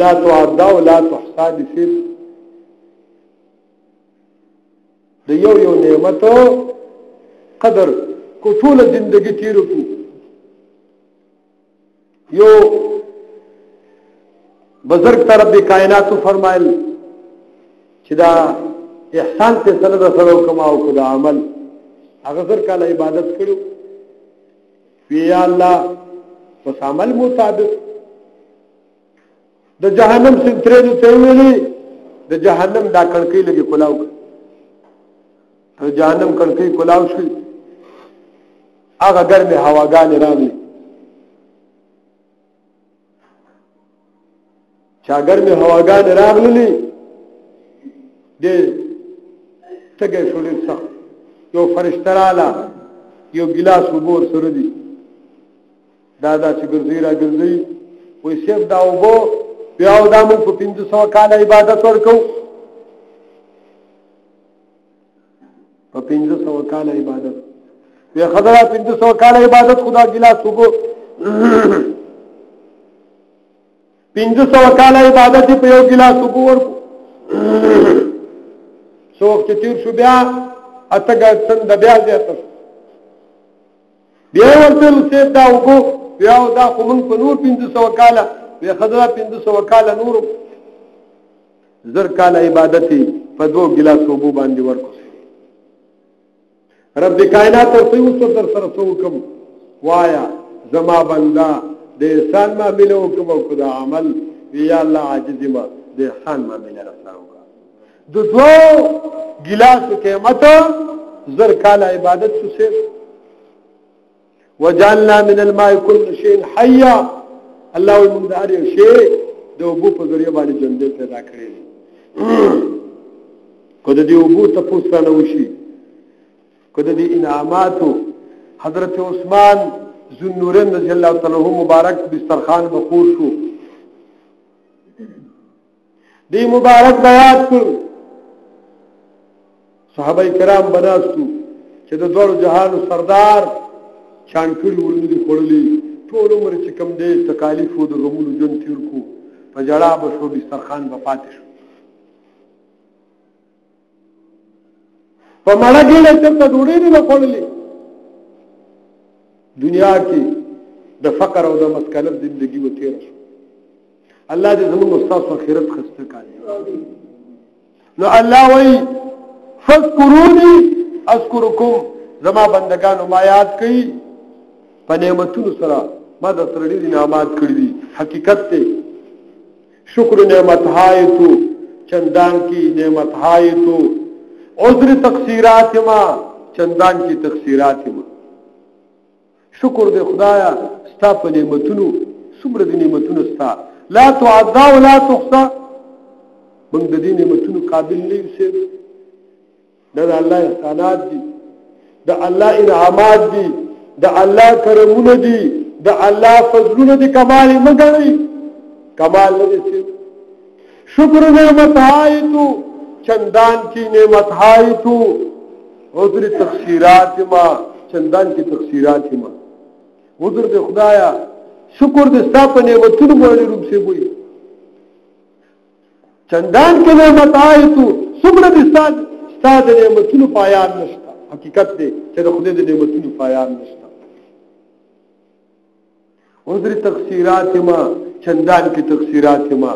لا تعدى ولا تحصى دي د یو نعمت قدر کو ټول زندگی تیر کو یو بزرگ طرف د کائنات فرمایل چې دا احسان ته سره سره کما او خدا عمل هغه سر کله عبادت کړو یا الله پس عمل مطابق د جهنم سنتره ته ویلي د جهنم دا کړکۍ لګي کلاو ته جهنم کړکۍ کلاو شي هغه ګرمه هواګان راغلي چا ګرمه هواګان راغلي دې څنګه شولې څه یو فرشتہ رااله یو ګلاس وبور سره دی دا چې ګرځي را ګرځي وې سیف دا وبو بیا دا موږ په 500 کال عبادت ورکو په 500 کال عبادت بیا خدای 500 کال عبادت خدا ګلاس وبو 500 کال عبادت په یو ګلاس وبو ورکو څوک چې تیر شو بیا اتګه څنګه بیا ځاتو بیا ورته سیف دا وبو بیا دا خو موږ په نور 500 کال بیا خدای 500 کال نور زر کال عبادت په 2 ګلاس وبو باندې ورکو رب کائنات او څو در سره څو کوم وایا زما بندا د احسان ما ملو کوم خدا عمل یا الله عاجز ما د احسان ما ملو رساوګه د 2 ګلاس قیمت زر کال عبادت څه وجعلنا من الماء كل شيء حيا الله من دار شيء د وبو په ذریعہ باندې ژوند پیدا کړی کله دی وبو ته پوښتنه وشي کله دی انعاماتو حضرت عثمان ذو النورین رضی الله تعالی عنہ مبارک دسترخوان بخور شو دی مبارک بیات کړ صحابه کرام بناستو چې د دوه جهان سردار چانکړي ورندې خړلې ټول عمر چې کم دې تکالیف او د غمونو جون تیر کو په جړه به شو دسترخوان به پاتې شو په مړه کې له ته ډوډۍ نه خړلې دنیا کې د فقر او د مسکنت ژوندۍ و تیر شو الله دې زموږ استاد اخرت خسته کړي نو الله وای فذكروني اذكركم زما بندگانو ما یاد کړئ په نعمتونو سره ما د سره دې نعمت کړې دي حقیقت ته شکر نعمت هاي تو چندان کی نعمت هاي تو عذر تقصیرات ما چندان کی تقصیرات ما شکر دې خدایا ستا په نعمتونو څومره دې نعمتونو ستا لا تعدى ولا تحصى موږ د دې نعمتونو قابل نه یو دا الله احسانات دي دا الله انعامات دي دا الله کرمونه دي دا الله فضلونه دي کمال مګنی کمال نه دي شکر نعمت هاي تو چندان کی نعمت هاي تو عذر تقصیرات ما چندان کی تقصیرات ما عذر دې خدایا شکر دې ستا په نعمتونو باندې روب سي وي چندان کی نعمت هاي تو صبر دې ستا د نعمتونو پایان نشته حقیقت دې چې د خدای د نعمتونو پایان نشته عذر تقصیرات ما چندان کی تقصیرات ما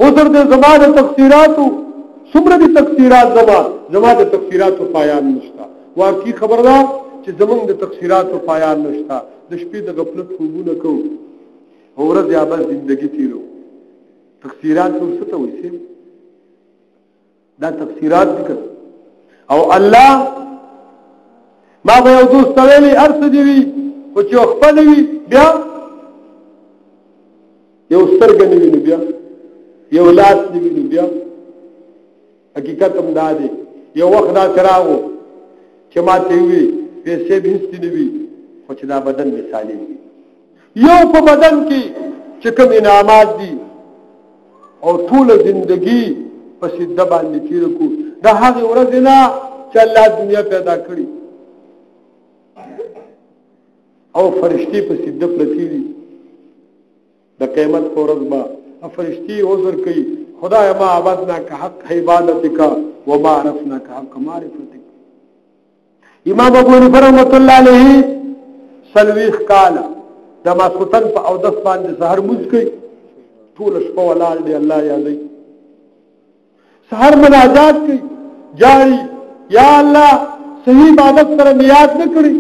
عذر دې زمانه تقصیراتو صبر دې تقصیرات زمانه تقصیراتو پایان نشته واقعي خبردار چې زمونږ د تقصیراتو پایان نشته د شپې د غفلت خوبونه کو اورز یا بس زندگی تیرو تقصیرات څه ته وایي دا تقصیرات دي او الله ما به یو دوست ویلي ارڅ دی وی او چې خپل وی بیا یو سترګ نه ویني بیا یو لاس نه ویني بیا حقیقت هم دا دی یو وخت دا چراغو چې ما ته وی پیسې به هیڅ نه وی خو چې دا بدن مثالي وي یو په بدن کې چې کوم انعامات دي او ټول ژوندۍ په سیده باندې تیر کو دا هغه ورځ نه چې الله دنیا پیدا کړی او فرشتي په سیده پرتی دي د قیامت پر ورځ با فرشتي عذر کوي خدای ما عبادنا که حق عبادتک وما عرفنا که حق معرفتک. امام ابو حنیفه رحمۃ اللہ علیہ سلویخ کاله د ماسوتن په او دس باندې سحر موږ کوي ټول شپه ولال دی الله یادوي سحر مناجات کوي جاری یا الله صحیح عبادت سره یاد نه کړی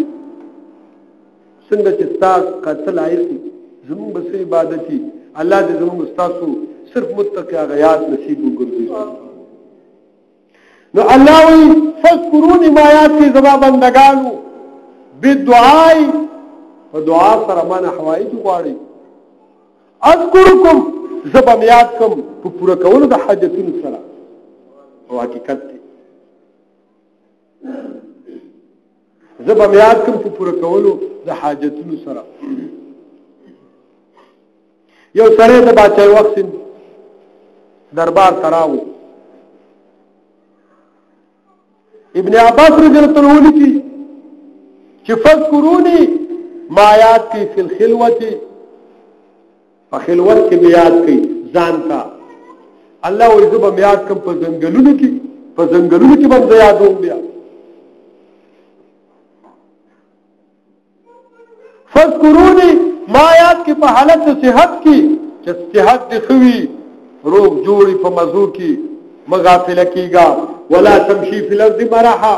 څنګه چې تا قتل آیسي زموږ بس عبادتي الله دې زموږ استادو صرف متقی غیات نصیب وګرځي. نو الله وی فذكروني ما یاد کی زما بندگانو بالدعاء فدعا سره من حوائج غواړي اذكركم زبم یاد کوم په پوره کولو د حاجتونو سره او حقیقت دی زبم یاد کوم په پوره کولو د حاجتونو سره. یو سره د باچای وخت دربار تراو ابن عباس رضی اللہ عنہ کی چې فذكروني ما یاد کی فی الخلوت فخلوت کی بیاد کی ځان کا الله وې زب یاد کوم په ځنګلونو کې باندې یادوم بیا فذكروني ما یاد کی په حالت صحت کی چې صحت دې خوي روغ جوړي په مزو کې مغافل کیگا ولا تمشي فی الارض مرحا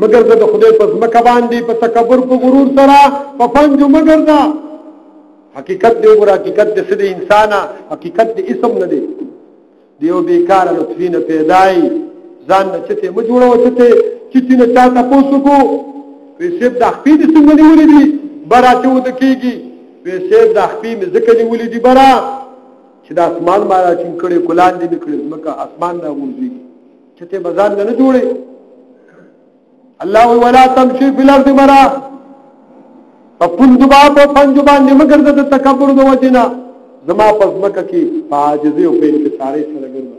مگر د خدای په مکه باندې په تکبر په غرور سره په پنجو مگر دا حقیقت دی ګور حقیقت د سړي انسان حقیقت د اسم نه دی دیو بیکار لطفینه پیدای ځان نه چته م جوړو چته چې نه چاته پوسو کو پیسې د خپې د څنګه نیولې دي برا چود کیږي پیسې د خپې م ځکه نیولې دي برا چې د اسمان مارا چې کړي کولان دي نکړي مکه اسمان دا ورځي چته بازار نه جوړي الله ولا تمشي في الارض مرا پپوندبا په پنځبان نیمګر د تکبر د وجنا زما پس مکه کې عاجزي او په انکساري سره ګرځي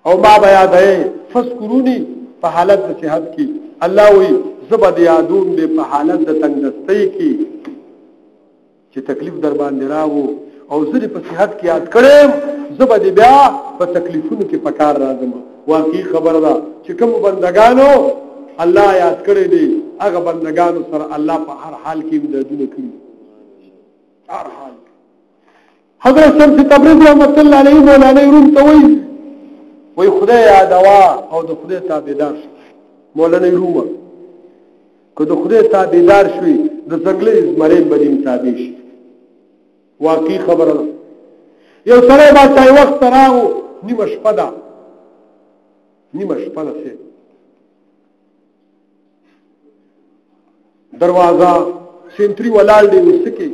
او ما بیا ده فذكروني په حالت د صحت کې الله وي زبد یادون دې په حالت د تنگدستۍ کې چې تکلیف در باندې راو او زری په صحت کې یاد کړم زبد بیا په تکلیفونو کې پکار راځم واقعي خبره ده چې کوم بندگانو الله یاد کړی دي هغه بندگانو سره الله په هر حال کې مددونه کوي هر حال. حضرت شمس تبریزی رحمت الله علیه مولانا روم ته وای خدای یادوا او د خدای تابعدار مولانا روم که د خدای تابعدار شوي د ځنګلې زمري بدیم تابع شي واقعي خبره ده. یو سره با چای وخت راو نیمه شپه ده سه دروازه سنتري ولال دی وسکي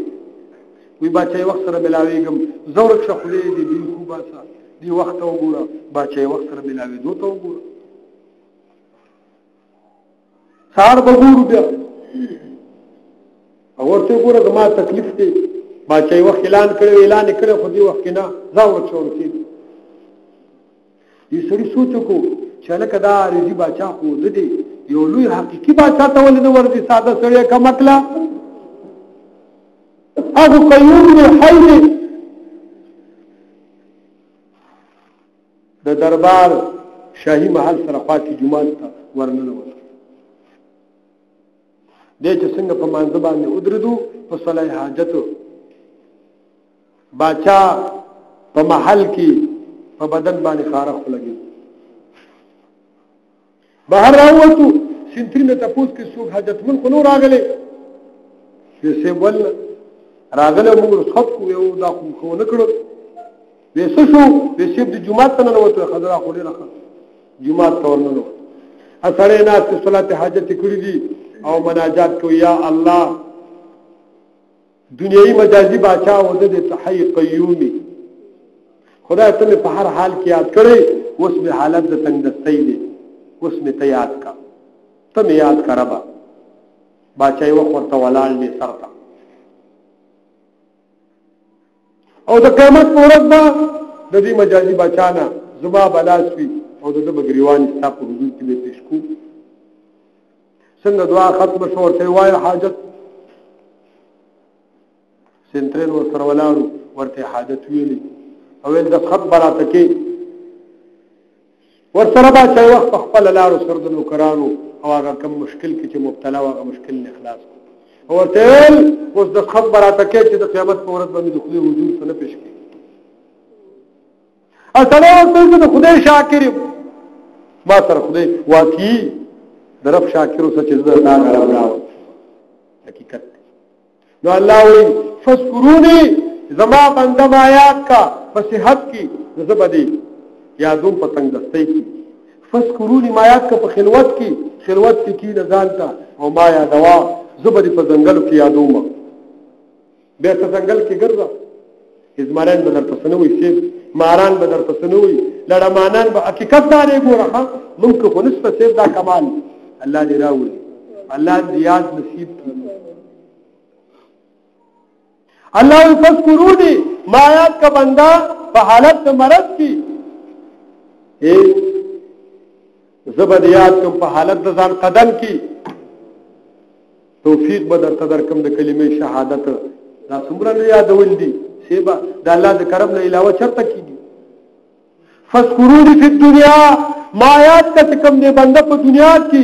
وی بچای وخت سره ملاویږم زورک شخلې دی بل خو باسا دی وخت وګوره بچای وخت سره ملاوي دوته وګوره سار وګورو بیا اورته وګوره ما تکلیف دی بچای وخت اعلان کړو خو دی وخت نه زورک شورتي دې سړي سوچ کو چې لکه دا رضی بچا خو دې یو لوی حقيقي بچا ته ولې ورته ساده سړی کا مطلب هغه قیوم دی حی دی د دربار شاهي محل سره خاطی جمعه ته ورننه و دې چې څنګه په مانځ باندې ودرېدو په صلاح حاجت بچا په محل کې په بدن باندې خارخ لګي بهر راوته سنترینه تاسو کې څوک حاجت من کو نور راغله چې ول راغله موږ خط کو یو دا خو نه کړو وېسو شو وېسې د جمعه ته نه وته حضرت خو لري جمعه ته ورننه اثر ناس صلات حاجت کړی دي او مناجات کو یا الله دنیوي مجازي بادشاہ و د تحی قیومي خدای ته په هر حال کې یاد کړي اوس به حالت د تنگدستۍ دي اوس می ته یاد کا ته می یاد کربا بادشاہ وخت ورته ولال دي سرته او د قیامت پورز با د دې مجازي بچانا زما بلاسوي او د بغریوان ستاپ حضور کې به پیش کو څنګه دعا ختم شو ورته وای حاجت سنترین ورسره ولاړو ورته حاجت ویلي او د خط براته کې ورسره با چې وخت خپل لاړو سر د نوکرانو او هغه کوم مشکل کې چې مبتلا هغه مشکل نه خلاص ورته اوس د خط براته کې چې د قیامت په ورځ باندې د خدای حضور سره پېښ کی السلام علیکم د خدای شاکر ما سره خدای واقعي درف شاکر اوس چې زه دا غواړم حقیقت نو الله وی فذكروني زما بنده آیات کا فصیحت کی زبدی یادوم په تنگ دستی کی فذكروني ما آیات کا په خلوت کی نزان تا او ما یادوا زبدی په ځنګل کې یادوم به په ځنګل کې ګرځا ازماران بدر پسنوي سیب ماران بدر پسنوي لړمانان به حقیقت باندې ګوره ممکن خو نسبه سیب دا کمال الله دې راوړي الله دې یاد نصیب کړي الله فذكروني ما آیات کا بندہ په حالت مرض کی زبد یاد کوم په حالت د ځان قدم کی توفیق بدر تدر کوم د کلمې شهادت دا څومره یادول دي سیبا د الله د کرم نه علاوه چرته کیږي فذكروني في الدنيا ما آیات کا کوم دې بنده په دنیا کې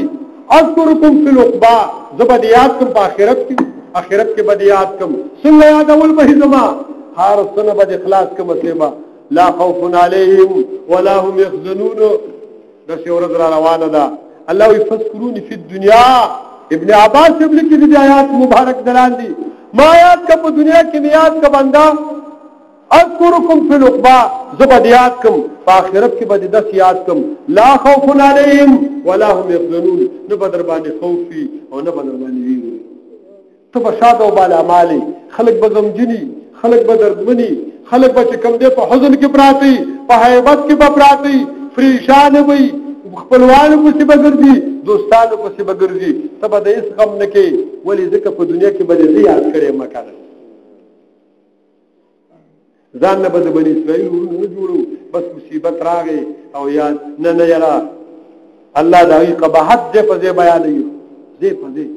اذكركم في العقبى زبد یاد کوم په آخرت کې آخرت کې بدیات کم څنګه یادول به زما هر سنه بد اخلاص کم سیبا لا خوف عليهم ولا هم يحزنون دا څورز را روانه ده الله يفذكروني في الدنيا ابن عباس ابن کی دی آیات مبارک دلال دی ما آیات کا په دنیا کې نیات کا بندا اذكركم في العقبى زبدیات کم په آخرت کې بد دس یاد کم لا خوف عليهم ولا هم يحزنون نه بدر باندې خوفي او نه بدر باندې ویری تو بشاد او بالا مالی خلق بغمجنی خلق بدردمنی خلق بچ کم دے په حزن کې پراتی په هیبت کې پراتی فریشان وي خپلوان کو سی بغردي دوستانو کو سی بغردي تب د اس غم نه کې ولی ځکه په دنیا کې بده زیات کړي مکان ځان نه بده بني اسرائیل ورونه جوړو بس مصیبت راغی او یا نه یرا الله دا وی قباحت دې په ځای بیان دې په ځای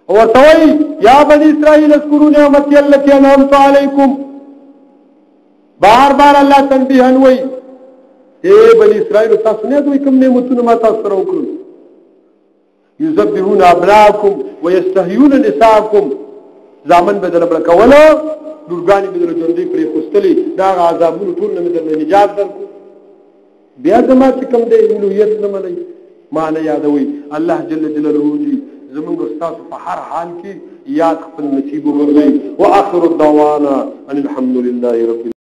ورتوي يا بني اسرائيل اذكروا نعمتي التي انعمت عليكم بار بار الله تنبيه وي اے بني اسرائيل تاسو نه دوی کوم نعمتونه ما تاسو سره وکړو يذبحون ابناءكم ويستحيون نساءكم زامن بدل بل کوله لورګانی بدل ژوندۍ پرې خوستلې دا عذابونو ټول نه بدل نجات درکو بیا زما چې کوم دی الوهیت نه مني معنی یادوي الله جل جلاله دې زمونږ استاد په هر حال کې یاد خپل نصیب وګرځي واخر الدعوانا ان الحمد لله رب